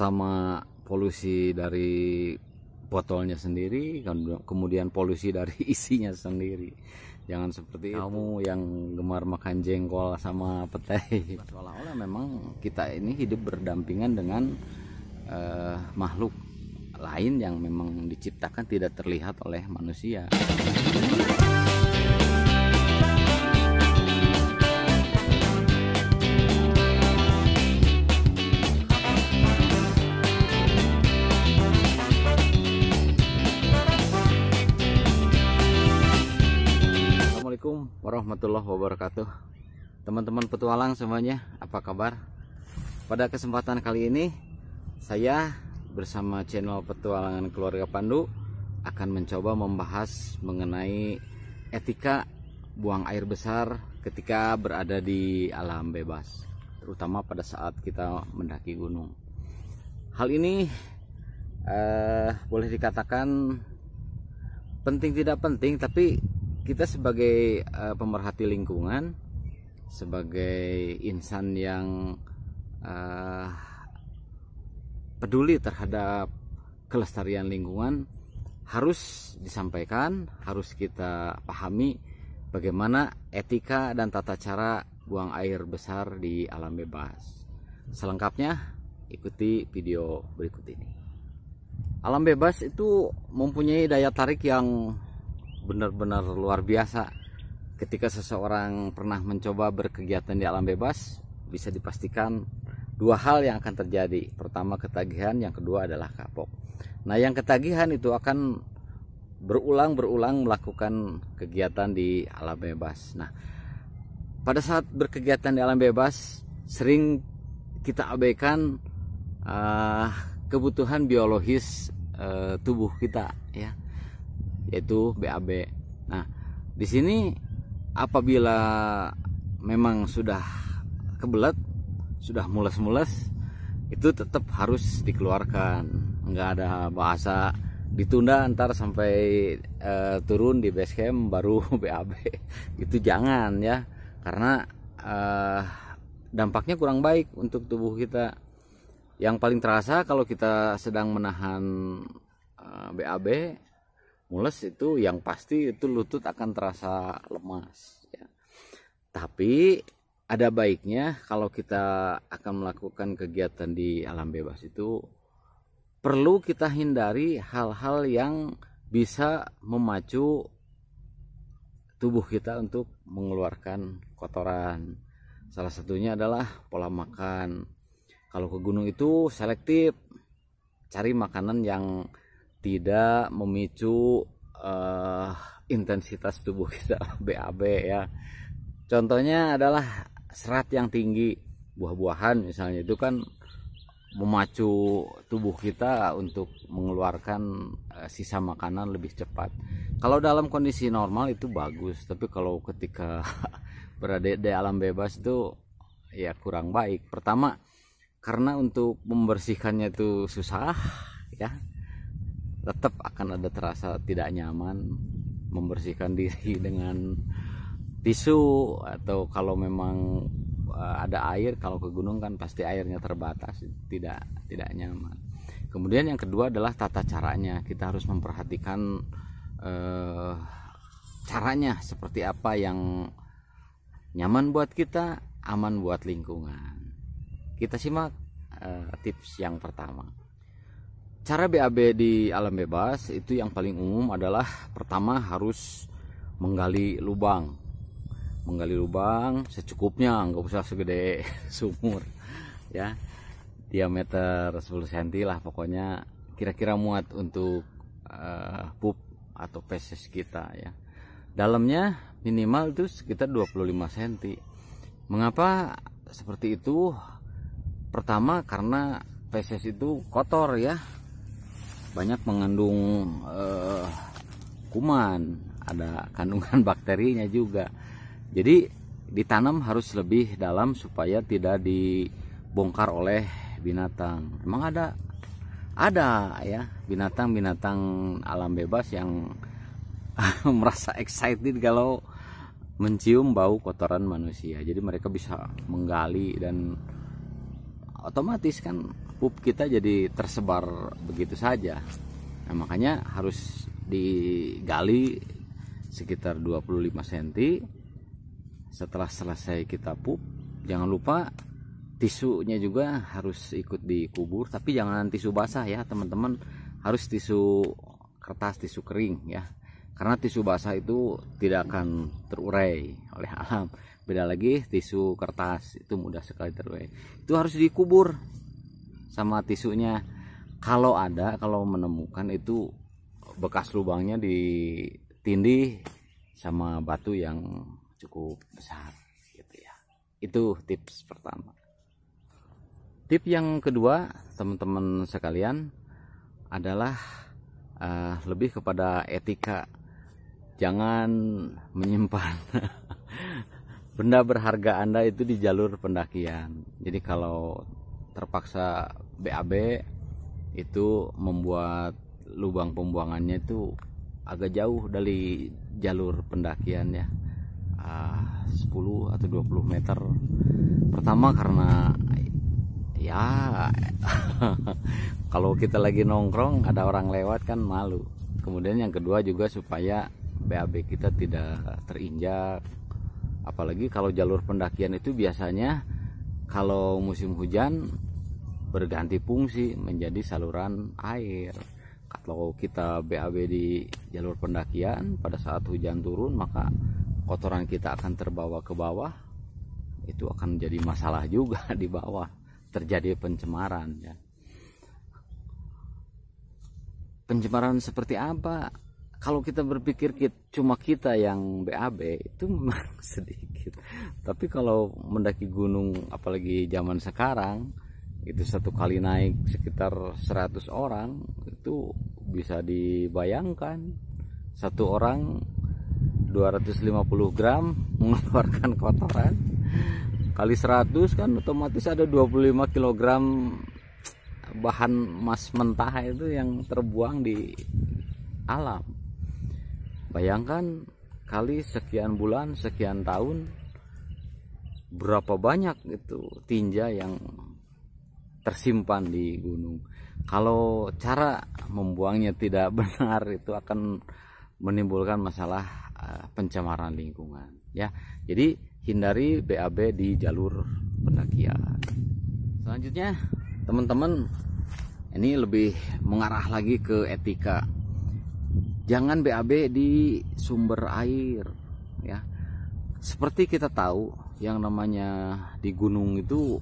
pertama polusi dari botolnya sendiri, kemudian polusi dari isinya sendiri. Jangan seperti kamu yang gemar makan jengkol sama petai. Seolah-olah memang kita ini hidup berdampingan dengan makhluk lain yang memang diciptakan tidak terlihat oleh manusia. Assalamualaikum warahmatullahi wabarakatuh. Teman-teman petualang semuanya, apa kabar? Pada kesempatan kali ini saya bersama channel Petualangan Keluarga Pandu akan mencoba membahas mengenai etika buang air besar ketika berada di alam bebas, terutama pada saat kita mendaki gunung. Hal ini boleh dikatakan penting tidak penting, tapi kita sebagai pemerhati lingkungan, sebagai insan yang peduli terhadap kelestarian lingkungan, harus disampaikan, harus kita pahami bagaimana etika dan tata cara buang air besar di alam bebas. Selengkapnya ikuti video berikut ini. Alam bebas itu mempunyai daya tarik yang benar-benar luar biasa. Ketika seseorang pernah mencoba berkegiatan di alam bebas, bisa dipastikan dua hal yang akan terjadi. Pertama ketagihan, yang kedua adalah kapok. Nah, yang ketagihan itu akan berulang-ulang melakukan kegiatan di alam bebas. Nah, pada saat berkegiatan di alam bebas, sering kita abaikan kebutuhan biologis tubuh kita, ya, yaitu BAB. Nah, di sini apabila memang sudah kebelet, sudah mules-mules, itu tetap harus dikeluarkan. Enggak ada bahasa ditunda ntar sampai turun di base camp baru BAB. Itu jangan, ya, karena dampaknya kurang baik untuk tubuh kita. Yang paling terasa kalau kita sedang menahan BAB, mules, itu yang pasti itu lutut akan terasa lemas, ya. Tapi ada baiknya kalau kita akan melakukan kegiatan di alam bebas itu perlu kita hindari hal-hal yang bisa memacu tubuh kita untuk mengeluarkan kotoran. Salah satunya adalah pola makan. Kalau ke gunung itu selektif, cari makanan yang tidak memicu intensitas tubuh kita BAB, ya. Contohnya adalah serat yang tinggi, buah-buahan misalnya, itu kan memacu tubuh kita untuk mengeluarkan sisa makanan lebih cepat. Kalau dalam kondisi normal itu bagus, tapi kalau ketika berada di alam bebas itu ya kurang baik. Pertama, karena untuk membersihkannya itu susah, ya. Tetap akan ada terasa tidak nyaman membersihkan diri dengan tisu, atau kalau memang ada air, kalau ke gunung kan pasti airnya terbatas, tidak nyaman. Kemudian yang kedua adalah tata caranya. Kita harus memperhatikan caranya seperti apa yang nyaman buat kita, aman buat lingkungan. Kita simak tips yang pertama. Cara BAB di alam bebas itu yang paling umum adalah pertama harus menggali lubang. Menggali lubang secukupnya, nggak usah segede sumur, ya. Diameter 10 cm lah pokoknya, kira-kira muat untuk pup atau feses kita, ya. Dalamnya minimal itu sekitar 25 cm. Mengapa seperti itu? Pertama karena feses itu kotor, ya. Banyak mengandung kuman, ada kandungan bakterinya juga. Jadi ditanam harus lebih dalam supaya tidak dibongkar oleh binatang. Memang ada, ya, binatang-binatang alam bebas yang merasa excited kalau mencium bau kotoran manusia. Jadi mereka bisa menggali dan otomatis kan pup kita jadi tersebar begitu saja. Nah, makanya harus digali sekitar 25 cm. Setelah selesai kita pup, jangan lupa tisunya juga harus ikut dikubur, tapi jangan tisu basah ya teman-teman, harus tisu kertas, tisu kering ya, karena tisu basah itu tidak akan terurai oleh alam. Beda lagi tisu kertas, itu mudah sekali terurai. Itu harus dikubur sama tisunya. Kalau menemukan itu bekas lubangnya ditindih sama batu yang cukup besar gitu ya. Itu tips pertama. Tip yang kedua teman-teman sekalian adalah lebih kepada etika. Jangan menyimpan benda berharga Anda itu di jalur pendakian. Jadi kalau terpaksa BAB itu membuat lubang pembuangannya itu agak jauh dari jalur pendakian ya, 10 atau 20 meter. Pertama karena ya kalau kita lagi nongkrong ada orang lewat kan malu. Kemudian yang kedua juga supaya BAB kita tidak terinjak. Apalagi kalau jalur pendakian itu biasanya kalau musim hujan berganti fungsi menjadi saluran air. Kalau kita BAB di jalur pendakian pada saat hujan turun, maka kotoran kita akan terbawa ke bawah. Itu akan menjadi masalah juga di bawah, terjadi pencemaran ya. Pencemaran seperti apa? Kalau kita berpikir cuma kita yang BAB itu memang sedikit. Tapi kalau mendaki gunung apalagi zaman sekarang itu satu kali naik sekitar 100 orang, itu bisa dibayangkan satu orang 250 gram mengeluarkan kotoran kali 100 kan otomatis ada 25 kg bahan emas mentah itu yang terbuang di alam. Bayangkan kali sekian bulan, sekian tahun, berapa banyak itu tinja yang tersimpan di gunung. Kalau cara membuangnya tidak benar itu akan menimbulkan masalah pencemaran lingkungan ya. Jadi hindari BAB di jalur pendakian. Selanjutnya teman-teman, ini lebih mengarah lagi ke etika. Jangan BAB di sumber air ya. Seperti kita tahu yang namanya di gunung itu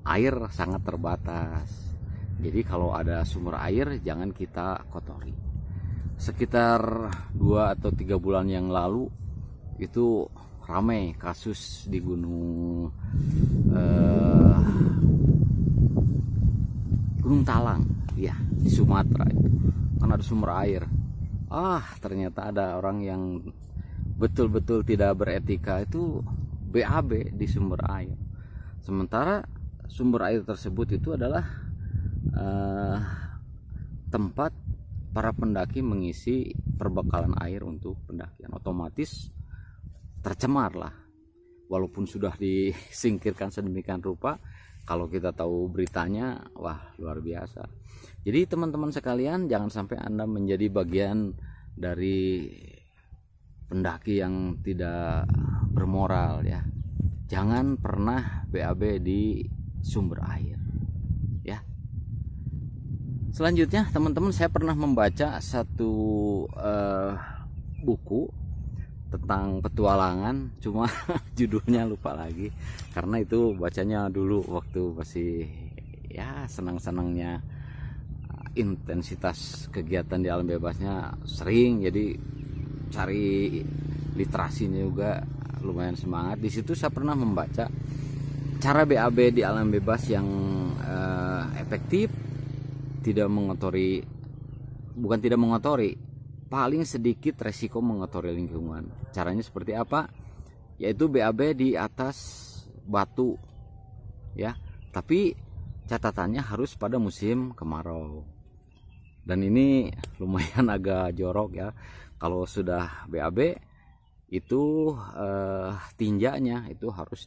air sangat terbatas. Jadi kalau ada sumber air jangan kita kotori. Sekitar 2 atau 3 bulan yang lalu itu ramai kasus di Gunung Talang ya, di Sumatera itu kan ada sumber air. Ternyata ada orang yang betul-betul tidak beretika itu BAB di sumber air. Sementara sumber air tersebut itu adalah tempat para pendaki mengisi perbekalan air untuk pendakian. Otomatis tercemar lah, walaupun sudah disingkirkan sedemikian rupa. Kalau kita tahu beritanya, wah luar biasa. Jadi teman-teman sekalian, jangan sampai Anda menjadi bagian dari pendaki yang tidak bermoral ya. Jangan pernah BAB di sumber air ya. Selanjutnya teman-teman, saya pernah membaca satu buku tentang petualangan, cuma judulnya lupa lagi karena itu bacanya dulu waktu masih ya senang-senangnya, intensitas kegiatan di alam bebasnya sering, jadi cari literasinya juga lumayan semangat. Di situ saya pernah membaca cara BAB di alam bebas yang efektif, tidak mengotori, bukan tidak mengotori, paling sedikit resiko mengotori lingkungan. Caranya seperti apa? Yaitu BAB di atas batu ya, tapi catatannya harus pada musim kemarau. Dan ini lumayan agak jorok ya. Kalau sudah BAB itu tinjanya itu harus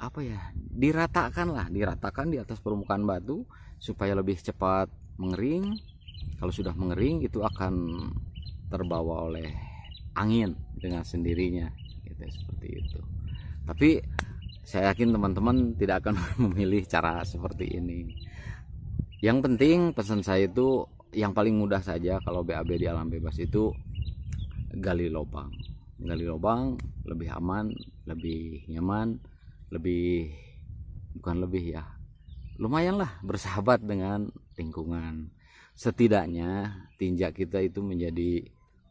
apa ya, diratakan di atas permukaan batu supaya lebih cepat mengering. Kalau sudah mengering itu akan terbawa oleh angin dengan sendirinya gitu, seperti itu. Tapi saya yakin teman-teman tidak akan memilih cara seperti ini. Yang penting pesan saya itu yang paling mudah saja kalau BAB di alam bebas itu gali lubang lebih aman, lebih nyaman, lumayanlah bersahabat dengan lingkungan. Setidaknya tinja kita itu menjadi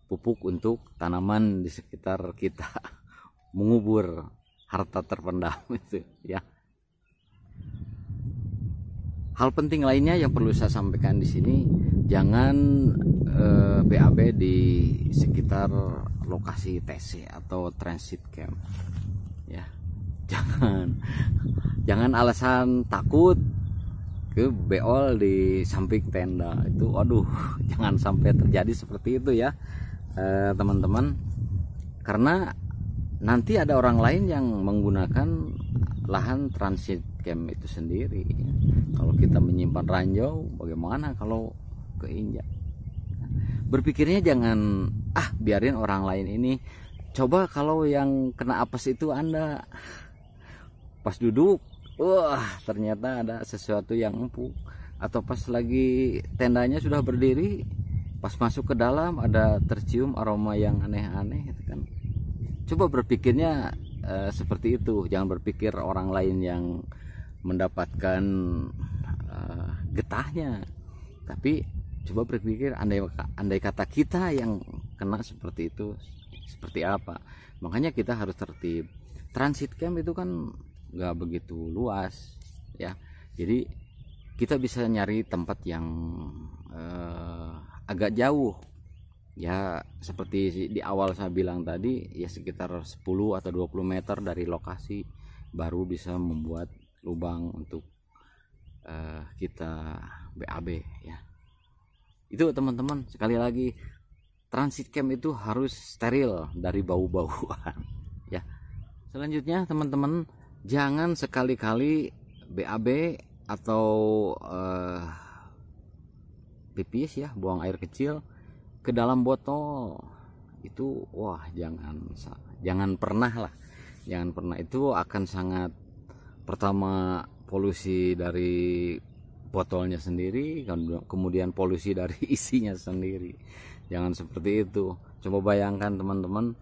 pupuk untuk tanaman di sekitar kita, mengubur harta terpendam itu ya. Hal penting lainnya yang perlu saya sampaikan di sini, jangan BAB di sekitar lokasi TC atau transit camp ya. Jangan alasan takut ke beol di samping tenda itu, waduh, jangan sampai terjadi seperti itu ya teman-teman, karena nanti ada orang lain yang menggunakan lahan transit camp itu sendiri. Kalau kita menyimpan ranjau, bagaimana kalau keinjak? Berpikirnya jangan biarin orang lain ini. Coba kalau yang kena apes itu Anda pas duduk, ternyata ada sesuatu yang empuk, atau pas lagi tendanya sudah berdiri, pas masuk ke dalam ada tercium aroma yang aneh-aneh gitu kan. Coba berpikirnya seperti itu, jangan berpikir orang lain yang mendapatkan getahnya, tapi coba berpikir andai kata kita yang kena seperti itu, seperti apa. Makanya kita harus tertib. Transit camp itu kan nggak begitu luas ya, jadi kita bisa nyari tempat yang agak jauh ya, seperti di awal saya bilang tadi ya, sekitar 10 atau 20 meter dari lokasi baru bisa membuat lubang untuk kita BAB ya. Itu teman-teman, sekali lagi transit camp itu harus steril dari bau-bauan ya. Selanjutnya teman-teman, jangan sekali-kali BAB atau pipis ya, buang air kecil ke dalam botol itu, jangan pernah lah, jangan pernah. Itu akan sangat, pertama polusi dari botolnya sendiri, kemudian polusi dari isinya sendiri. Jangan seperti itu. Coba bayangkan teman-teman,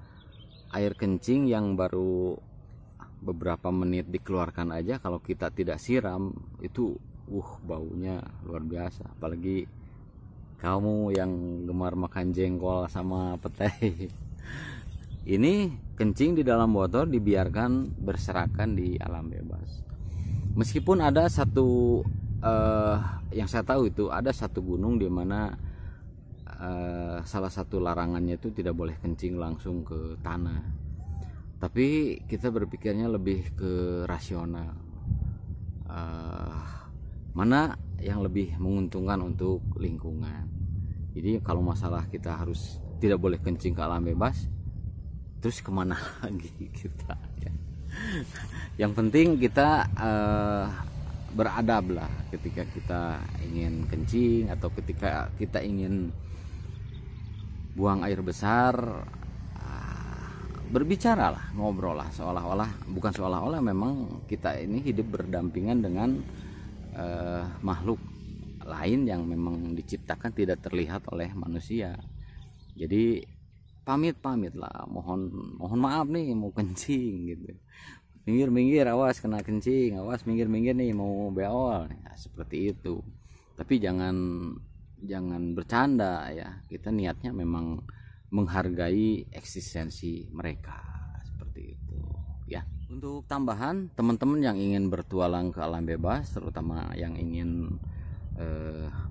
air kencing yang baru beberapa menit dikeluarkan aja, kalau kita tidak siram itu baunya luar biasa. Apalagi kamu yang gemar makan jengkol sama petai. Ini kencing di dalam botol dibiarkan berserakan di alam bebas. Meskipun ada satu yang saya tahu itu ada satu gunung di mana salah satu larangannya itu tidak boleh kencing langsung ke tanah. Tapi kita berpikirnya lebih ke rasional, mana yang lebih menguntungkan untuk lingkungan. Jadi kalau masalah kita harus tidak boleh kencing ke alam bebas, terus kemana lagi kita ya? Yang penting kita beradab lah ketika kita ingin kencing atau ketika kita ingin buang air besar. Berbicara lah, ngobrol lah, bukan seolah-olah memang kita ini hidup berdampingan dengan makhluk lain yang memang diciptakan tidak terlihat oleh manusia. Jadi pamit lah, mohon maaf nih mau kencing gitu, minggir awas kena kencing, awas minggir nih mau beol ya, seperti itu. Tapi jangan bercanda ya, kita niatnya memang menghargai eksistensi mereka, seperti itu ya. Untuk tambahan, teman-teman yang ingin bertualang ke alam bebas, terutama yang ingin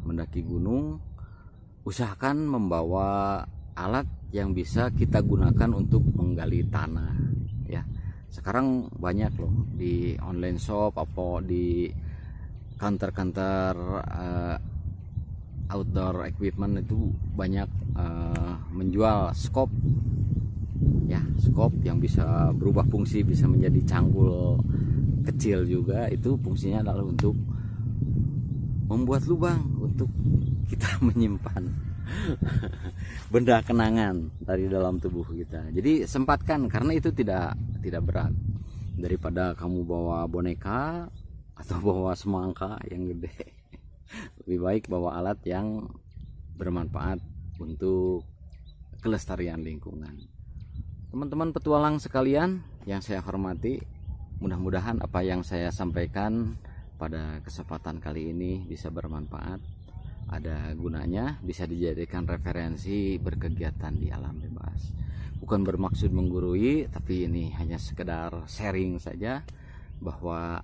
mendaki gunung, usahakan membawa alat yang bisa kita gunakan untuk menggali tanah ya. Sekarang banyak loh di online shop apa di kantor-kantor outdoor equipment itu banyak menjual scope ya, scope yang bisa berubah fungsi, bisa menjadi cangkul kecil juga, itu fungsinya adalah untuk membuat lubang untuk kita menyimpan benda kenangan dari dalam tubuh kita. Jadi sempatkan, karena itu tidak berat. Daripada kamu bawa boneka atau bawa semangka yang gede, lebih baik bawa alat yang bermanfaat untuk kelestarian lingkungan. Teman-teman petualang sekalian yang saya hormati, mudah-mudahan apa yang saya sampaikan pada kesempatan kali ini bisa bermanfaat, ada gunanya, bisa dijadikan referensi berkegiatan di alam bebas. Bukan bermaksud menggurui, tapi ini hanya sekedar sharing saja, bahwa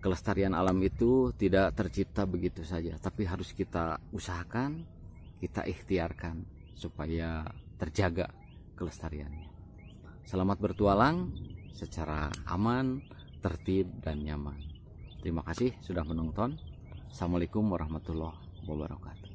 kelestarian alam itu tidak tercipta begitu saja, tapi harus kita usahakan, kita ikhtiarkan supaya terjaga kelestariannya. Selamat bertualang secara aman, tertib, dan nyaman. Terima kasih sudah menonton. Assalamualaikum warahmatullahi wabarakatuh.